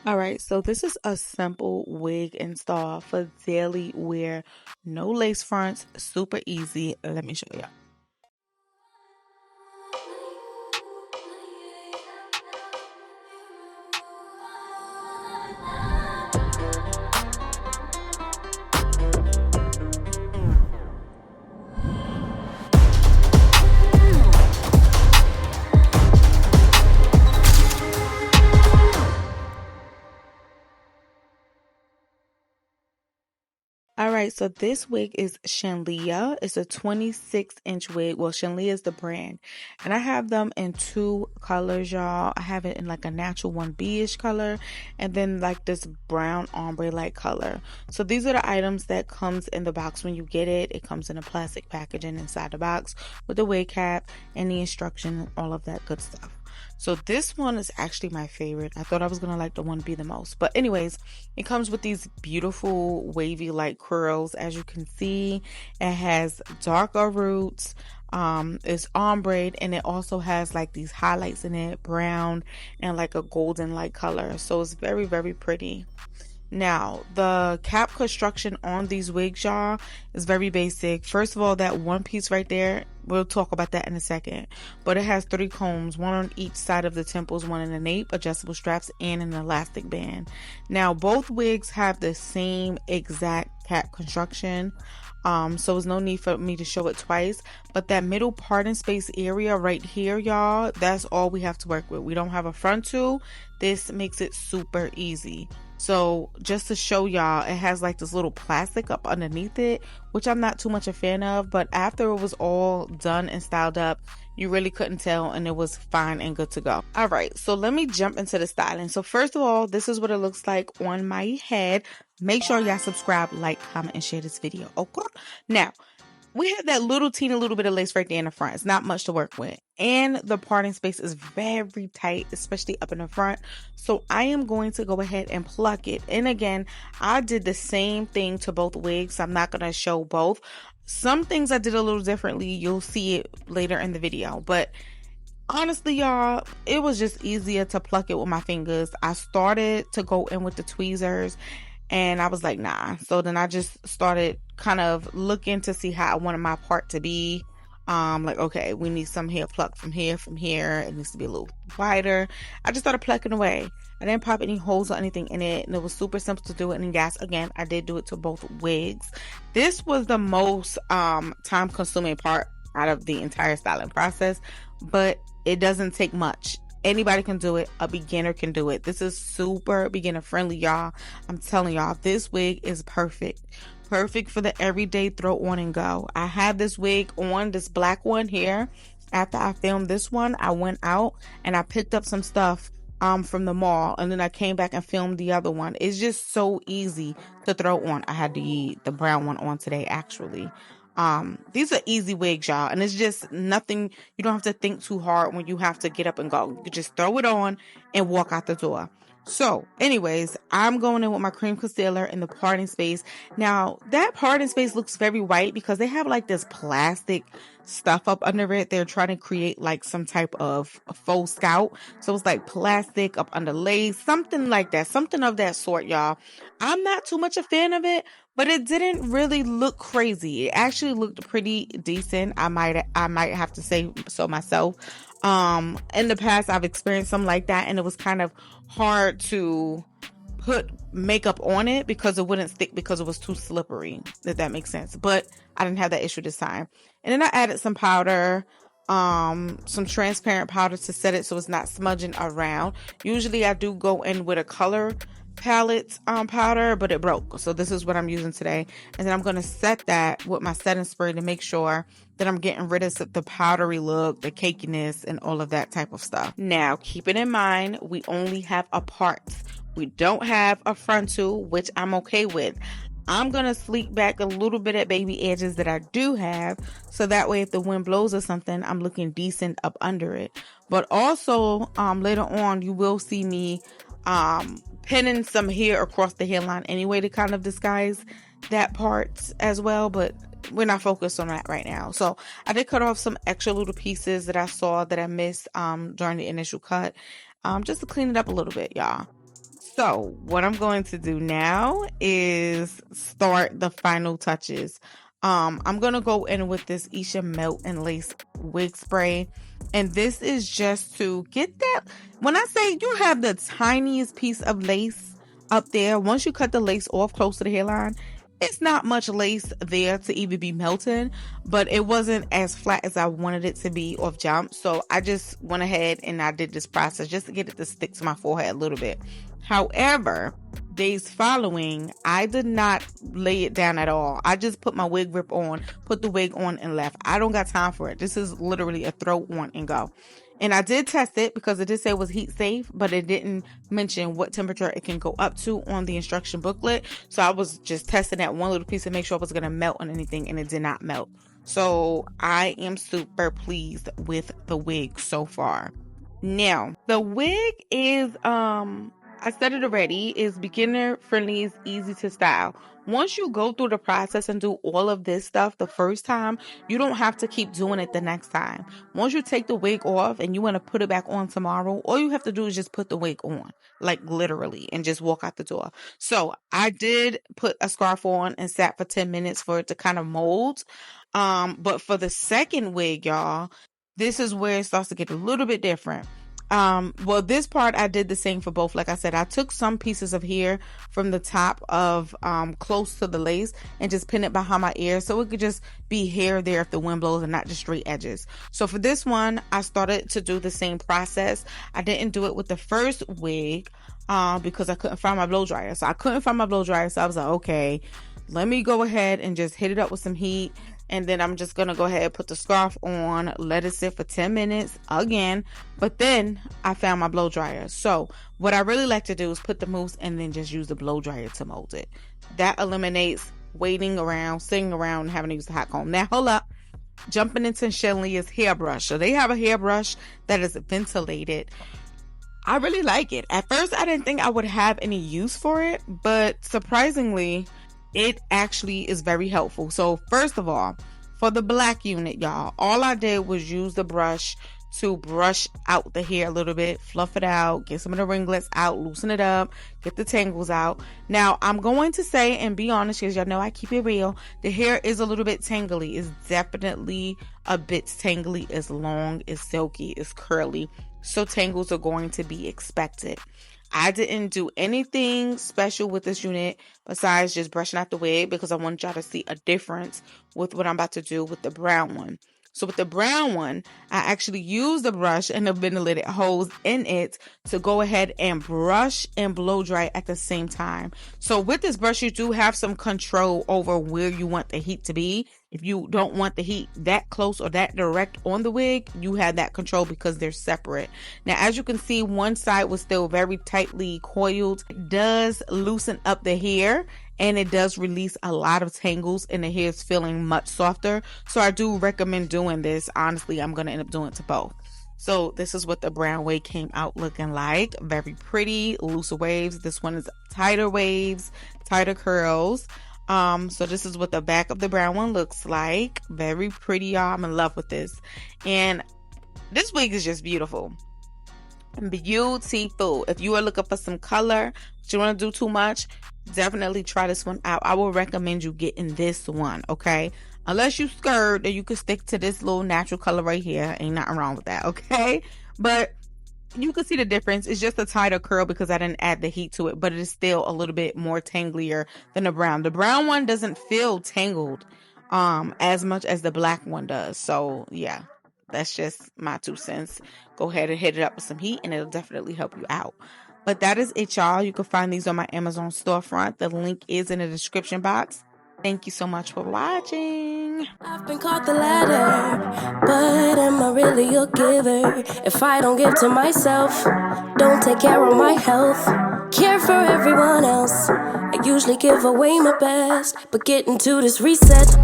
All right, so this is a simple wig install for daily wear. No lace fronts, super easy. Let me show you. All right, so this wig is Shinlea. It's a 26-inch wig. Well, Shinlea is the brand. And I have them in two colors, y'all. I have it in like a natural 1B-ish color and then like this brown ombre-like color. So these are the items that comes in the box when you get it. It comes in a plastic packaging inside the box with the wig cap and the instruction, all of that good stuff. So this one is actually my favorite. I thought I was going to like the 1B the most. But anyways, it comes with these beautiful wavy like curls. As you can see, it has darker roots. It's ombre, and it also has like these highlights in it, brown and like a golden light color. So it's very, very pretty. Now, the cap construction on these wigs, y'all, is very basic. First of all, that one piece right there, we'll talk about that in a second. But it has 3 combs, one on each side of the temples, one in the nape, adjustable straps, and an elastic band. Now, both wigs have the same exact cap construction. So there's no need for me to show it twice. But that middle parting space area right here, y'all, that's all we have to work with. We don't have a front tool. This makes it super easy. So just to show y'all, it has like this little plastic up underneath it, which I'm not too much a fan of, but after it was all done and styled up, you really couldn't tell, and it was fine and good to go. All right, so let me jump into the styling. So first of all, this is what it looks like on my head. Make sure y'all subscribe, like, comment, and share this video. Okay. Now, we have that teeny little bit of lace right there in the front. It's not much to work with. And the parting space is very tight, especially up in the front. So I am going to go ahead and pluck it. And again, I did the same thing to both wigs. I'm not going to show both. Some things I did a little differently. You'll see it later in the video. But honestly, y'all, it was just easier to pluck it with my fingers. I started to go in with the tweezers, and I was like, nah. So then I just started kind of looking to see how I wanted my part to be. Like, okay, we need some hair plucked from here. It needs to be a little wider. I just started plucking away. I didn't pop any holes or anything in it, and it was super simple to do it. And yes, again, I did do it to both wigs. This was the most time consuming part out of the entire styling process, but it doesn't take much. Anybody can do it. A beginner can do it. This is super beginner friendly, y'all. I'm telling y'all, this wig is perfect. Perfect for the everyday throw on and go. I have this wig on, this black one here. After I filmed this one, I went out and I picked up some stuff from the mall, and then I came back and filmed the other one. It's just so easy to throw on. I had the brown one on today, actually. These are easy wigs, y'all, and it's just nothing. You don't have to think too hard when you have to get up and go. You just throw it on and walk out the door. So anyways, I'm going in with my cream concealer in the parting space. Now that parting space looks very white because they have like this plastic stuff up under it. They're trying to create like some type of faux scalp. So it's like plastic up under lace, something like that, something of that sort, y'all. I'm not too much a fan of it, but it didn't really look crazy. It actually looked pretty decent. I might have to say so myself. In the past I've experienced something like that, and it was kind of hard to put makeup on it because it wouldn't stick because it was too slippery, if that makes sense. But I didn't have that issue this time. And then I added some powder, some transparent powder to set it so it's not smudging around. Usually I do go in with a color palette powder, but it broke, so this is what I'm using today. And then I'm going to set that with my setting spray to make sure that I'm getting rid of the powdery look, the cakiness, and all of that type of stuff. Now, keeping in mind, we only have a part. We don't have a frontal, which I'm okay with. I'm going to sleek back a little bit at baby edges that I do have, so that way if the wind blows or something, I'm looking decent up under it. But also, later on, you will see me pinning some hair across the hairline anyway to kind of disguise that part as well, but we're not focused on that right now. So I did cut off some extra little pieces that I saw that I missed during the initial cut, just to clean it up a little bit, y'all. So what I'm going to do now is start the final touches. I'm going to go in with this Isha Melt and Lace wig spray. And this is just to get that. When I say you have the tiniest piece of lace up there, once you cut the lace off close to the hairline, it's not much lace there to even be melting, but it wasn't as flat as I wanted it to be off jump. So I just went ahead and I did this process just to get it to stick to my forehead a little bit. However, days following, I did not lay it down at all. I just put my wig grip on, put the wig on and left. I don't got time for it. This is literally a throw on and go. And I did test it because it did say it was heat safe, but it didn't mention what temperature it can go up to on the instruction booklet. So I was just testing that one little piece to make sure it was going to melt on anything, and it did not melt. So I am super pleased with the wig so far. Now, the wig is, I said it already, is beginner friendly, is easy to style. Once you go through the process and do all of this stuff the first time, you don't have to keep doing it the next time. Once you take the wig off and you want to put it back on tomorrow, all you have to do is just put the wig on, like literally, and just walk out the door. So I did put a scarf on and sat for 10 minutes for it to kind of mold. But for the second wig, y'all, this is where it starts to get a little bit different. Well, this part I did the same for both. Like I said, I took some pieces of hair from the top of close to the lace and just pin it behind my ear so it could just be hair there if the wind blows and not just straight edges. So for this one, I started to do the same process. I didn't do it with the first wig because I couldn't find my blow dryer. So I was like, okay, let me go ahead and just hit it up with some heat. And then I'm just going to go ahead and put the scarf on, let it sit for 10 minutes again. But then I found my blow dryer. So what I really like to do is put the mousse and then just use the blow dryer to mold it. That eliminates waiting around, sitting around, and having to use the hot comb. Now, hold up. Jumping into Shinlea's hairbrush. So they have a hairbrush that is ventilated. I really like it. At first, I didn't think I would have any use for it. But surprisingly, it actually is very helpful. So first of all, for the black unit, y'all, all I did was use the brush to brush out the hair a little bit, fluff it out, get some of the ringlets out, loosen it up, get the tangles out. Now, I'm going to say and be honest, because y'all know I keep it real, the hair is a little bit tangly. It's definitely a bit tangly. It's long, it's silky, it's curly. So tangles are going to be expected. I didn't do anything special with this unit besides just brushing out the wig because I want y'all to see a difference with what I'm about to do with the brown one. So with the brown one, I actually used the brush and the ventilated hose in it to go ahead and brush and blow dry at the same time. So with this brush, you do have some control over where you want the heat to be. If you don't want the heat that close or that direct on the wig, you have that control because they're separate. Now, as you can see, one side was still very tightly coiled. It does loosen up the hair and it does release a lot of tangles and the hair is feeling much softer. So I do recommend doing this. Honestly, I'm going to end up doing it to both. So this is what the brown wig came out looking like. Very pretty, looser waves. This one is tighter waves, tighter curls. So this is what the back of the brown one looks like. Very pretty, y'all. I'm in love with this. And this wig is just beautiful. Beautiful. If you are looking for some color, but you don't want to do too much, definitely try this one out. I will recommend you getting this one, okay? Unless you scared, then you can stick to this little natural color right here. Ain't nothing wrong with that, okay? But you can see the difference. It's just a tighter curl because I didn't add the heat to it, but it is still a little bit more tanglier than the brown. The brown one doesn't feel tangled as much as the black one does. So yeah, that's just my 2 cents. Go ahead and hit it up with some heat and it'll definitely help you out. But that is it, y'all. You can find these on my Amazon storefront. The link is in the description box. Thank you so much for watching. I've been caught the ladder, but am I really a giver? If I don't give to myself, don't take care of my health, care for everyone else, I usually give away my best, but getting to this reset